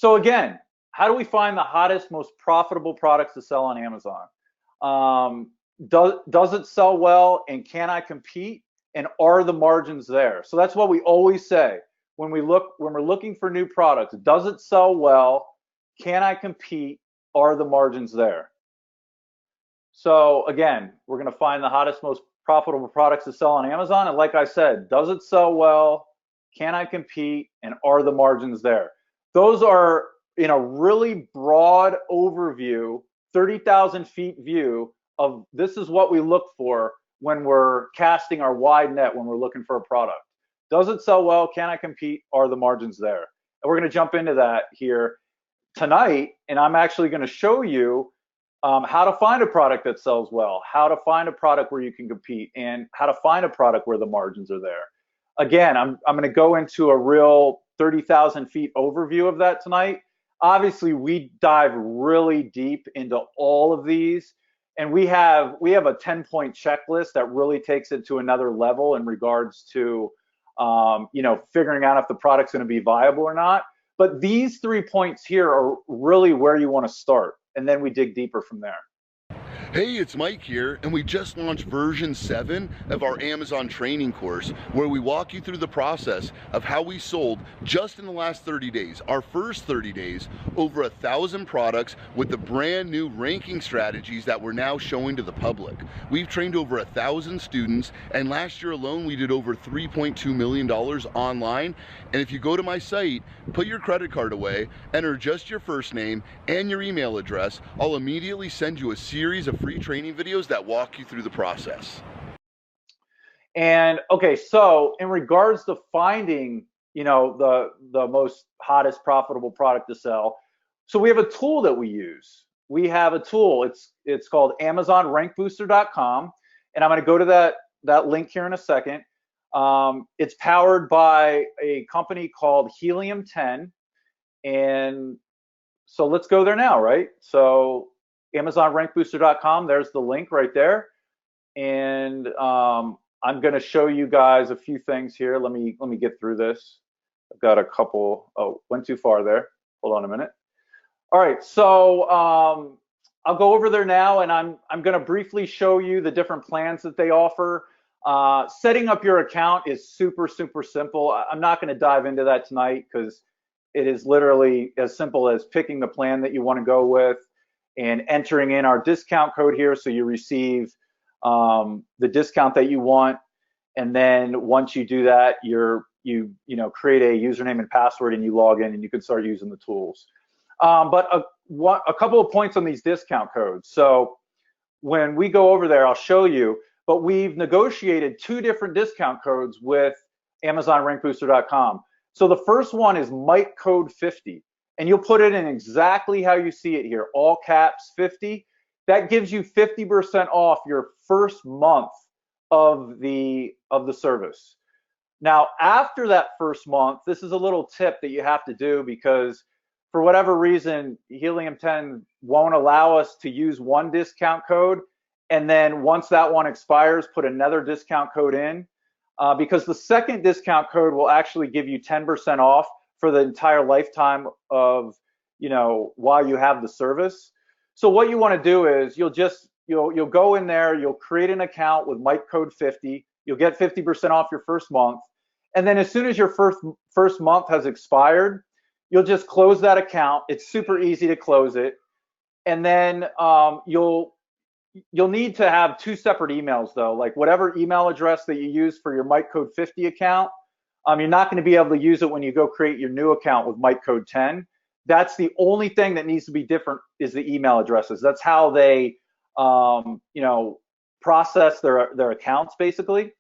So again, how do we find the hottest, most profitable products to sell on Amazon? Does it sell well, and can I compete? And are the margins there? So that's what we always say when we're looking for new products. Does it sell well? Can I compete? Are the margins there? So again, we're going to find the hottest, most profitable products to sell on Amazon. And like I said, does it sell well? Can I compete? And are the margins there? Those are in a really broad overview, 30,000 feet view of this is what we look for when we're casting our wide net, when we're looking for a product. Does it sell well? Can I compete? Are the margins there? And we're going to jump into that here tonight. And I'm actually going to show you how to find a product that sells well, how to find a product where you can compete, and how to find a product where the margins are there. Again, I'm going to go into a real 30,000 feet overview of that tonight. Obviously, we dive really deep into all of these, and we have a 10-point checklist that really takes it to another level in regards to figuring out if the product's going to be viable or not. But these 3 points here are really where you want to start, and then we dig deeper from there. Hey, it's Mike here, and we just launched version 7 of our Amazon training course, where we walk you through the process of how we sold just in the last 30 days, our first 30 days, over 1,000 products with the brand new ranking strategies that we're now showing to the public. We've trained over 1,000 students, and last year alone we did over $3.2 million online. And if you go to my site, put your credit card away, enter just your first name and your email address, I'll immediately send you a series of free training videos that walk you through the process. And okay, so in regards to finding, the most hottest profitable product to sell, so we have a tool that we use. We have a tool. It's called AmazonRankBooster.com, and I'm going to go to that link here in a second. It's powered by a company called Helium 10, and so let's go there now, right? So AmazonRankBooster.com, there's the link right there. And I'm going to show you guys a few things here. Let me get through this. I've got a couple. Oh, went too far there. Hold on a minute. All right, so I'll go over there now, and I'm going to briefly show you the different plans that they offer. Setting up your account is super simple. I'm not going to dive into that tonight because it is literally as simple as picking the plan that you want to go with and entering in our discount code here so you receive the discount that you want. And then once you do that, you create a username and password and you log in and you can start using the tools. But a couple of points on these discount codes. So when we go over there, I'll show you, but we've negotiated 2 different discount codes with AmazonRankBooster.com. So the first one is Mike Code 50. And you'll put it in exactly how you see it here, all caps 50. That gives you 50% off your first month of the service. Now, after that first month, this is a little tip that you have to do because for whatever reason, Helium 10 won't allow us to use one discount code. And then once that one expires, put another discount code in because the second discount code will actually give you 10% off for the entire lifetime of, while you have the service. So what you want to do is you'll go in there, you'll create an account with Mike Code 50, you'll get 50% off your first month. And then as soon as your first month has expired, you'll just close that account. It's super easy to close it. And then you'll need to have 2 separate emails though, like whatever email address that you use for your Mike Code 50 account, you're not going to be able to use it when you go create your new account with Mike Code 10. That's the only thing that needs to be different is the email addresses. That's how they, process their accounts basically.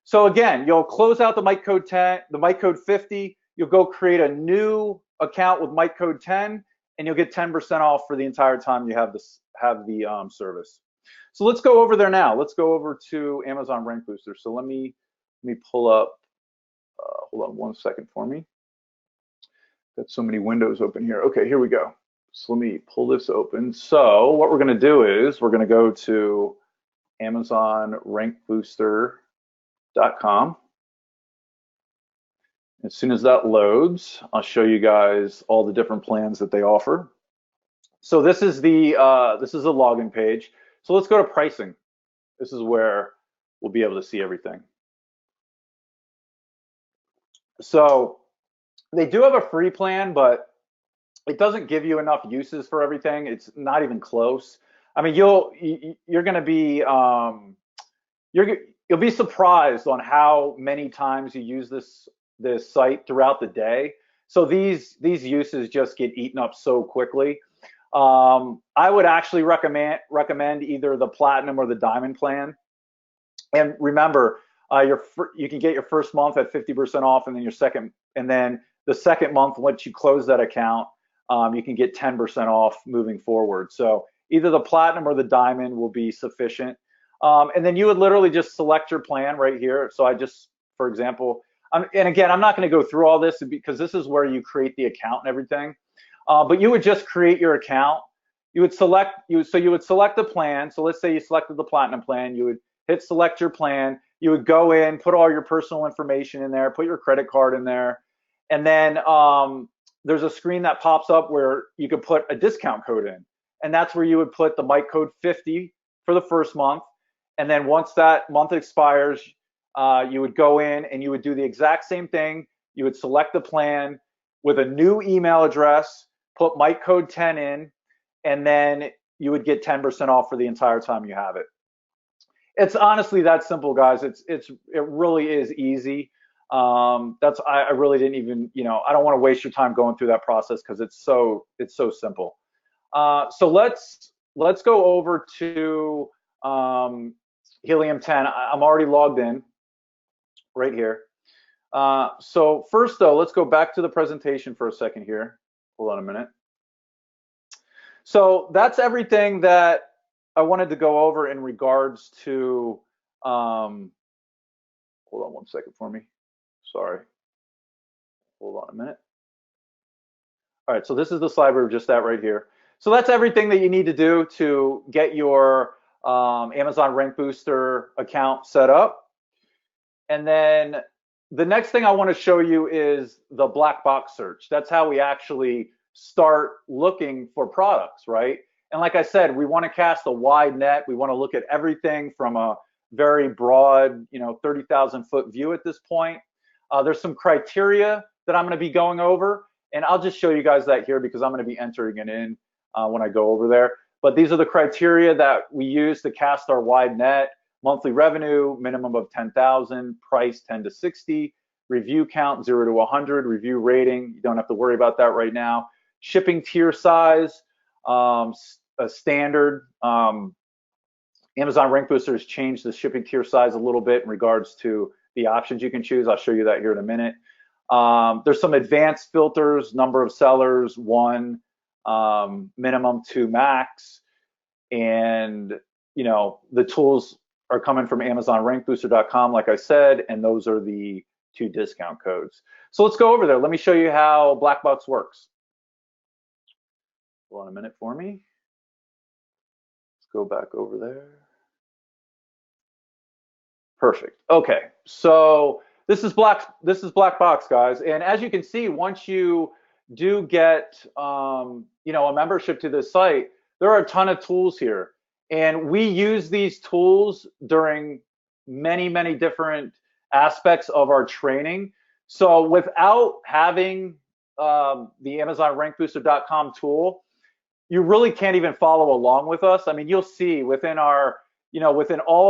So again, you'll close out the Mike Code 10, the Mike Code 50. You'll go create a new account with Mike Code 10, and you'll get 10% off for the entire time you have the service. So let's go over there now. Let's go over to Amazon Rank Booster. So let me pull up. Hold on one second for me. Got so many windows open here. Okay, here we go. So let me pull this open. So what we're going to do is we're going to go to AmazonRankBooster.com. As soon as that loads, I'll show you guys all the different plans that they offer. So this is a login page. So let's go to pricing. This is where we'll be able to see everything. So they do have a free plan, but it doesn't give you enough uses for everything. It's not even close. I mean, you're going to be you'll be surprised on how many times you use this site throughout the day. So these uses just get eaten up so quickly. I would actually recommend either the platinum or the diamond plan. And remember, you can get your first month at 50% off, and then the second month, once you close that account, you can get 10% off moving forward. So either the platinum or the diamond will be sufficient. And then you would literally just select your plan right here. So for example, and again, I'm not going to go through all this because this is where you create the account and everything. But you would just create your account. You would select the plan. So let's say you selected the platinum plan. You would hit select your plan. You would go in, put all your personal information in there, put your credit card in there, and then there's a screen that pops up where you could put a discount code in, and that's where you would put the Mike code 50 for the first month, and then once that month expires, you would go in and you would do the exact same thing. You would select the plan with a new email address, put Mike code 10 in, and then you would get 10% off for the entire time you have it. It's honestly that simple, guys. It really is easy. I really didn't even, I don't want to waste your time going through that process because it's so simple. So let's go over to Helium 10. I'm already logged in right here. So first though, let's go back to the presentation for a second here. Hold on a minute. So that's everything that I wanted to go over in regards to, hold on one second for me. Sorry. Hold on a minute. All right, so this is the slide we were just at right here. So that's everything that you need to do to get your Amazon Rank Booster account set up. And then the next thing I want to show you is the black box search. That's how we actually start looking for products, right? And like I said, we want to cast a wide net. We want to look at everything from a very broad, 30,000 foot view at this point. There's some criteria that I'm going to be going over, and I'll just show you guys that here because I'm going to be entering it in when I go over there. But these are the criteria that we use to cast our wide net: monthly revenue, minimum of 10,000, price 10 to 60, review count 0 to 100, review rating, you don't have to worry about that right now, shipping tier size, a standard. Amazon Rank Booster has changed the shipping tier size a little bit in regards to the options you can choose. I'll show you that here in a minute. There's some advanced filters: number of sellers, 1, minimum, 2 max, and the tools are coming from AmazonRankBooster.com, like I said, and those are the 2 discount codes. So let's go over there. Let me show you how Blackbox works. Hold on a minute for me. Let's go back over there. Perfect. Okay, so this is Blackbox, guys, and as you can see, once you do get a membership to this site, there are a ton of tools here, and we use these tools during many different aspects of our training. So without having the AmazonRankBooster.com tool, you really can't even follow along with us. I mean, you'll see within all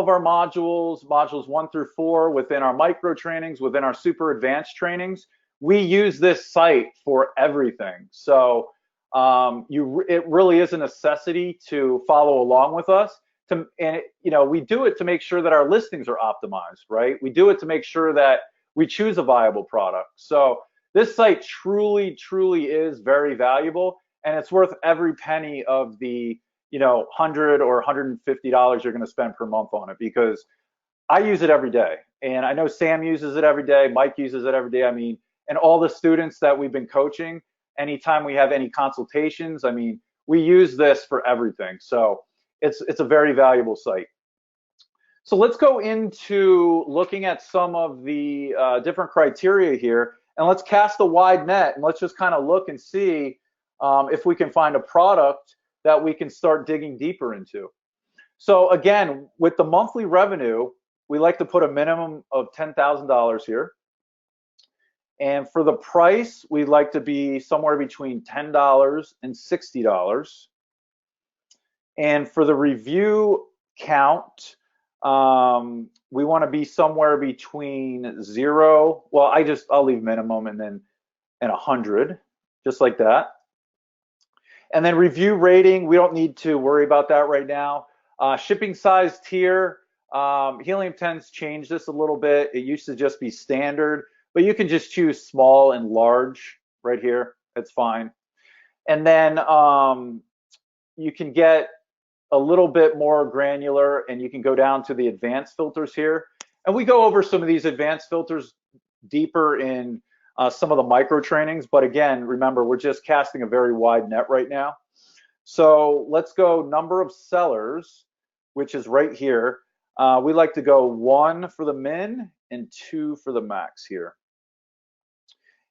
of our modules 1 through 4, within our micro trainings, within our super advanced trainings, we use this site for everything. So it really is a necessity to follow along with us. We do it to make sure that our listings are optimized, right? We do it to make sure that we choose a viable product. So this site truly is very valuable, and it's worth every penny of the $100 or $150 you're going to spend per month on it, because I use it every day, and I know Sam uses it every day, Mike uses it every day. I mean, and all the students that we've been coaching, anytime we have any consultations, I mean, we use this for everything. So it's a very valuable site. So let's go into looking at some of the different criteria here. and let's cast a wide net, and let's just kind of look and see if we can find a product that we can start digging deeper into. So again, with the monthly revenue, we like to put a minimum of $10,000 here. And for the price, we'd like to be somewhere between $10 and $60. And for the review count, we want to be somewhere between 0. Well, I'll leave minimum and 100, just like that. And then review rating, we don't need to worry about that right now. Shipping size tier, Helium 10's changed this a little bit. It used to just be standard, but you can just choose small and large right here. That's fine. And then you can get a little bit more granular, and you can go down to the advanced filters here. And we go over some of these advanced filters deeper in some of the micro trainings. But again, remember, we're just casting a very wide net right now. So let's go number of sellers, which is right here. We like to go 1 for the min and 2 for the max here.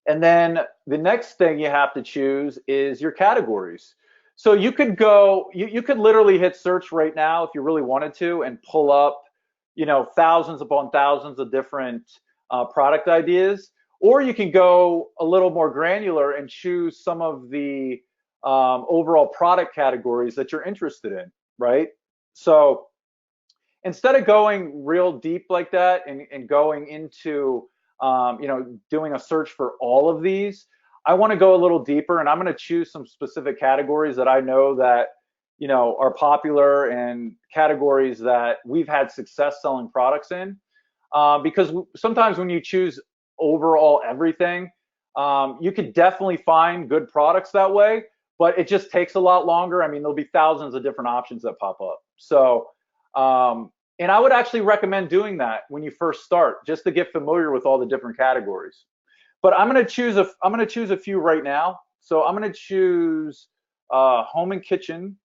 And then the next thing you have to choose is your categories. So you could go, you could literally hit search right now if you really wanted to and pull up, thousands upon thousands of different product ideas. Or you can go a little more granular and choose some of the overall product categories that you're interested in, right? So instead of going real deep like that and going into, doing a search for all of these, I want to go a little deeper, and I'm going to choose some specific categories that I know that, are popular and categories that we've had success selling products in. Because sometimes when you choose overall everything, you could definitely find good products that way, but it just takes a lot longer. I mean, there'll be thousands of different options that pop up. So, and I would actually recommend doing that when you first start, just to get familiar with all the different categories. But I'm going to choose a few right now. So I'm going to choose home and kitchen.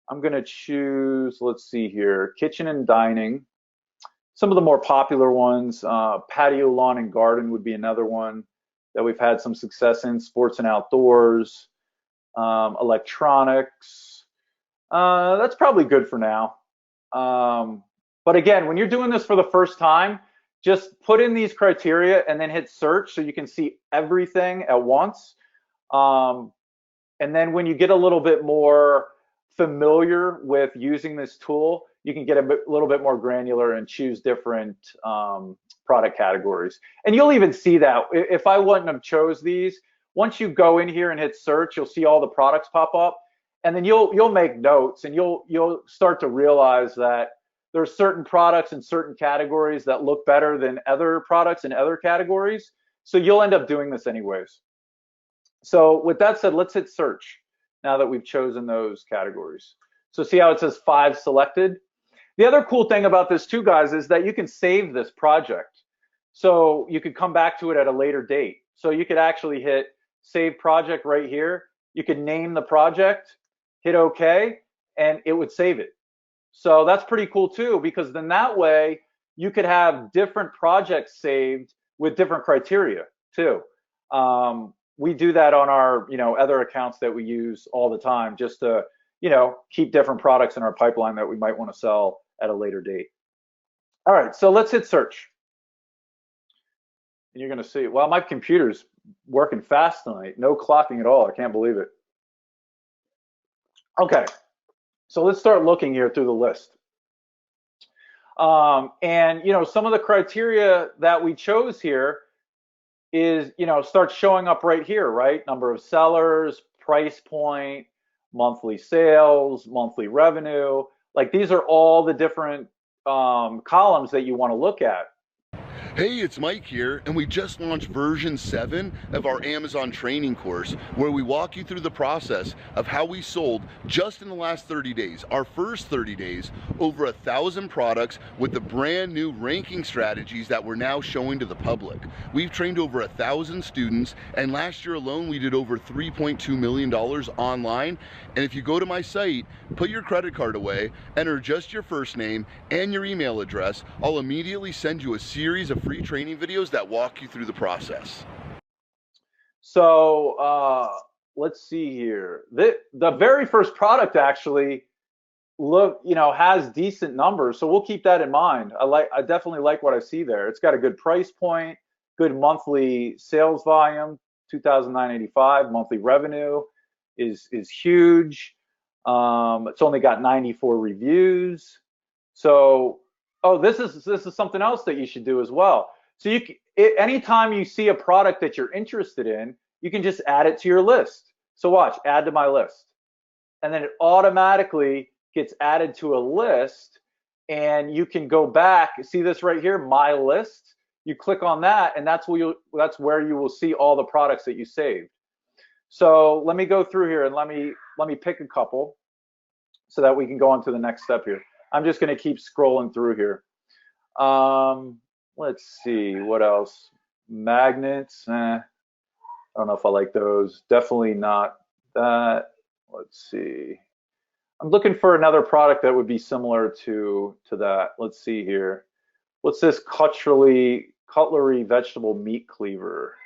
I'm going to choose, let's see here, kitchen and dining. Some of the more popular ones, patio, lawn, and garden would be another one that we've had some success in. Sports and outdoors, electronics. That's probably good for now. But again, when you're doing this for the first time, just put in these criteria and then hit search so you can see everything at once. And then when you get a little bit more familiar with using this tool, you can get a little bit more granular and choose different product categories. And you'll even see that if I wouldn't have chose these, once you go in here and hit search, you'll see all the products pop up, and then you'll make notes, and you'll start to realize that there's certain products in certain categories that look better than other products in other categories. So you'll end up doing this anyways. So with that said, let's hit search now that we've chosen those categories. So see how it says 5 selected? The other cool thing about this too, guys, is that you can save this project. So you could come back to it at a later date. So you could actually hit save project right here. You could name the project, hit OK, and it would save it. So that's pretty cool too, because then that way you could have different projects saved with different criteria too. We do that on our other accounts that we use all the time, just to keep different products in our pipeline that we might want to sell at a later date. All right, so let's hit search. And you're going to see, well, my computer's working fast tonight. No clocking at all. I can't believe it. Okay, so let's start looking here through the list. And some of the criteria that we chose here is, start showing up right here, right? Number of sellers, price point, monthly sales, monthly revenue. Like, these are all the different columns that you want to look at. Hey, it's Mike here, and we just launched version 7 of our Amazon training course, where we walk you through the process of how we sold just in the last 30 days, our first 30 days, over 1,000 products with the brand new ranking strategies that we're now showing to the public. We've trained over 1,000 students, and last year alone we did over $3.2 million online. And if you go to my site, put your credit card away, enter just your first name and your email address, I'll immediately send you a series of free training videos that walk you through the process. So let's see here. The very first product actually has decent numbers, so we'll keep that in mind. I definitely like what I see there. It's got a good price point, good monthly sales volume, 2,985 monthly revenue is huge. It's only got 94 reviews. So, oh, this is something else that you should do as well. So anytime you see a product that you're interested in, you can just add it to your list. So watch, add to my list, and then it automatically gets added to a list, and you can go back. See this right here, my list. You click on that, and that's where you will see all the products that you saved. So let me go through here and let me pick a couple so that we can go on to the next step here. I'm just going to keep scrolling through here. Let's see what else. Magnets. I don't know if I like those. Definitely not that. Let's see. I'm looking for another product that would be similar to that. Let's see here. What's this cutlery vegetable meat cleaver?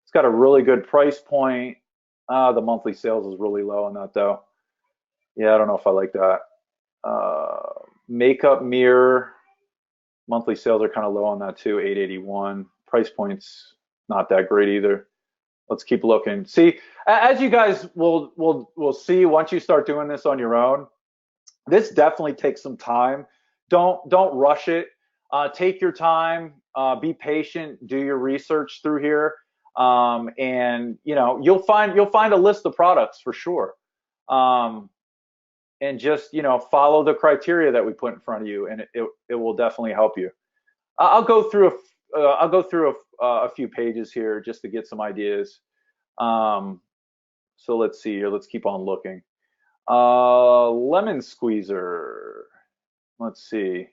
It's got a really good price point. The monthly sales is really low on that though. Yeah, I don't know if I like that. Makeup mirror. Monthly sales are kind of low on that too, 881. Price point's not that great either. Let's keep looking. See, as you guys will see once you start doing this on your own, this definitely takes some time. Don't rush it. Take your time. Be patient. Do your research through here, and you'll find a list of products for sure. And just follow the criteria that we put in front of you, and it will definitely help you. I'll go through a few pages here just to get some ideas. So let's see here. Let's keep on looking. Lemon squeezer. Let's see.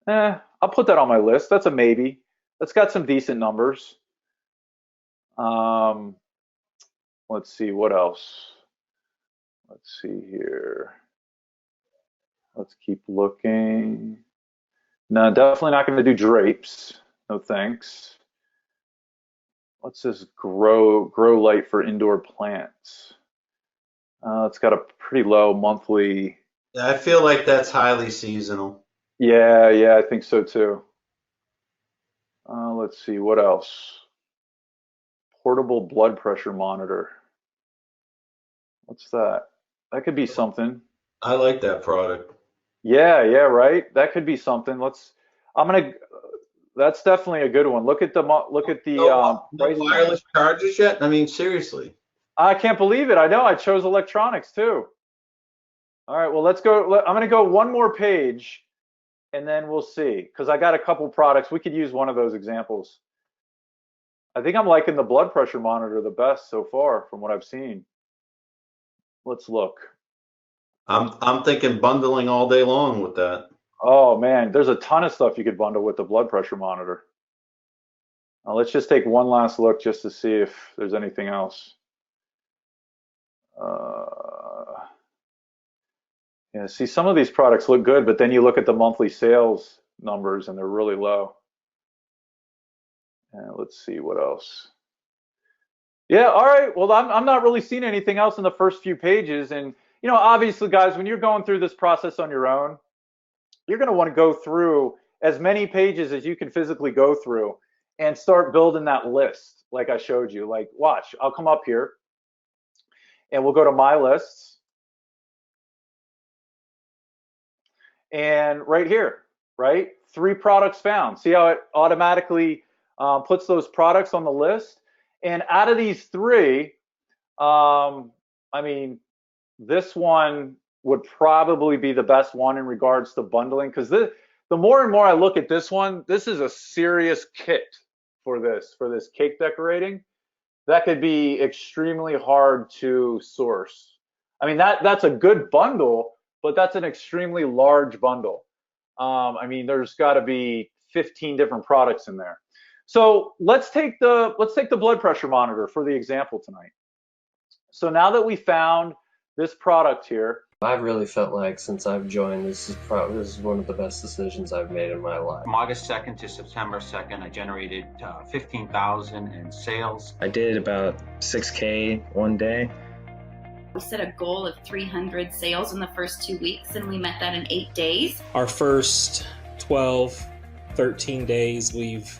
I'll put that on my list. That's a maybe. That's got some decent numbers. Let's see what else. Let's see here. Let's keep looking. No, definitely not going to do drapes. No thanks. What's this grow light for indoor plants? It's got a pretty low monthly. Yeah, I feel like that's highly seasonal. Yeah, I think so too. Let's see what else. Portable blood pressure monitor. What's that? That could be something. I like that product. Yeah, right. That could be something. I'm gonna. That's definitely a good one. Look at the No price point. wireless chargers yet? I mean, seriously. I can't believe it. I know. I chose electronics too. All right. Well, let's go. I'm gonna go one more page, and then we'll see. Because I got a couple products. We could use one of those examples. I think I'm liking the blood pressure monitor the best so far from what I've seen. Let's look. I'm thinking bundling all day long with that. Oh man, there's a ton of stuff you could bundle with the blood pressure monitor. Now, let's just take one last look just to see if there's anything else. Yeah, see, some of these products look good, but then you look at the monthly sales numbers and they're really low. And let's see what else. Yeah, all right. Well, I'm not really seeing anything else in the first few pages. And, obviously, guys, when you're going through this process on your own, you're going to want to go through as many pages as you can physically go through and start building that list like I showed you. Like, watch, I'll come up here and we'll go to my lists. And right here, right? 3 products found. See how it automatically puts those products on the list? And out of these 3, I mean, this one would probably be the best one in regards to bundling, because the more and more I look at this one, this is a serious kit for this cake decorating. That could be extremely hard to source. I mean, that's a good bundle, but that's an extremely large bundle. I mean, there's got to be 15 different products in there. So let's take the blood pressure monitor for the example tonight. So now that we found this product here, I've really felt like since I've joined, this is one of the best decisions I've made in my life. From August 2nd to September 2nd, I generated $15,000 in sales. I did about 6K one day. We set a goal of 300 sales in the first 2 weeks, and we met that in 8 days. Our first 12, 13 days, we've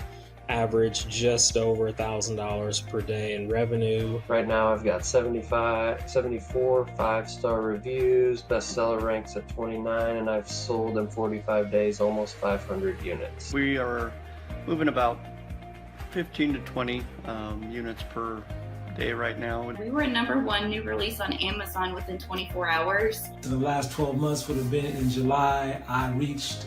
averaged just over $1,000 per day in revenue. Right now I've got 74 5-star reviews, bestseller ranks at 29, and I've sold in 45 days almost 500 units. We are moving about 15 to 20 units per day right now. We were #1 new release on Amazon within 24 hours. The last 12 months would have been in July. I reached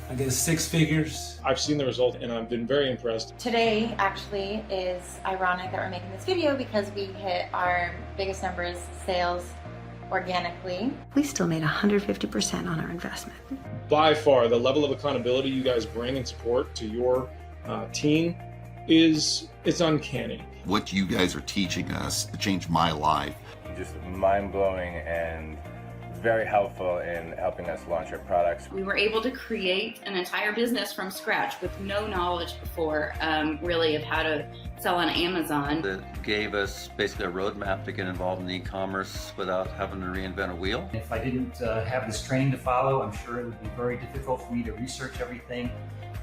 I guess 6 figures. I've seen the result and I've been very impressed. Today actually is ironic that we're making this video because we hit our biggest numbers sales organically. We still made 150% on our investment. By far, the level of accountability you guys bring and support to your team it's uncanny. What you guys are teaching us changed my life. Just mind-blowing and very helpful in helping us launch our products. We were able to create an entire business from scratch with no knowledge before, really, of how to sell on Amazon. It gave us basically a roadmap to get involved in e-commerce without having to reinvent a wheel. If I didn't have this training to follow, I'm sure it would be very difficult for me to research everything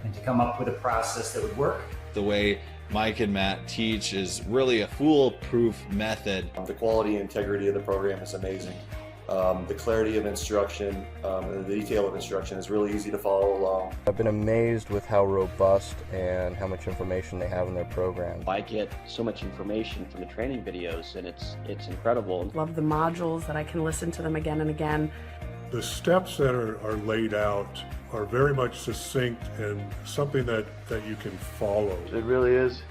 and to come up with a process that would work. The way Mike and Matt teach is really a foolproof method. The quality and integrity of the program is amazing. The clarity of instruction and the detail of instruction is really easy to follow along. I've been amazed with how robust and how much information they have in their program. I get so much information from the training videos, and it's incredible. Love the modules that I can listen to them again and again. The steps that are laid out are very much succinct and something that you can follow. It really is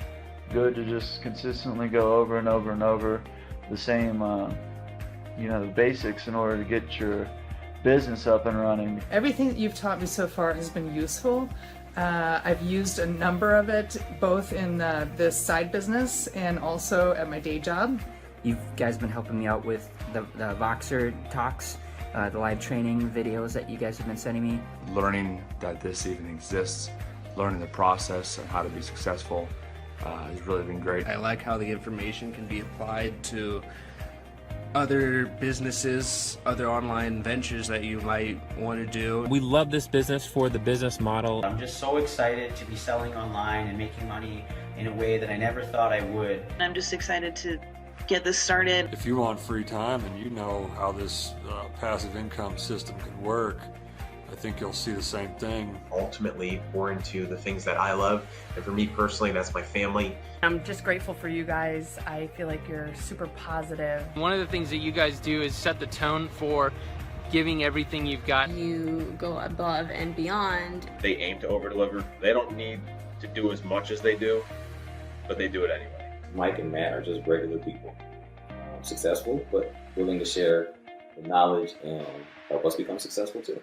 good to just consistently go over and over and over the same the basics in order to get your business up and running. Everything that you've taught me so far has been useful. I've used a number of it both in this side business and also at my day job. You guys been helping me out with the Voxer talks, the live training videos that you guys have been sending me. Learning that this even exists, learning the process and how to be successful has really been great. I like how the information can be applied to other businesses, other online ventures that you might want to do. We love this business for the business model. I'm just so excited to be selling online and making money in a way that I never thought I would. I'm just excited to get this started. If you want free time and you know how this passive income system can work, I think you'll see the same thing. Ultimately, pour into the things that I love, and for me personally, that's my family. I'm just grateful for you guys. I feel like you're super positive. One of the things that you guys do is set the tone for giving everything you've got. You go above and beyond. They aim to over-deliver. They don't need to do as much as they do, but they do it anyway. Mike and Matt are just regular people. Successful, but willing to share the knowledge and help us become successful too.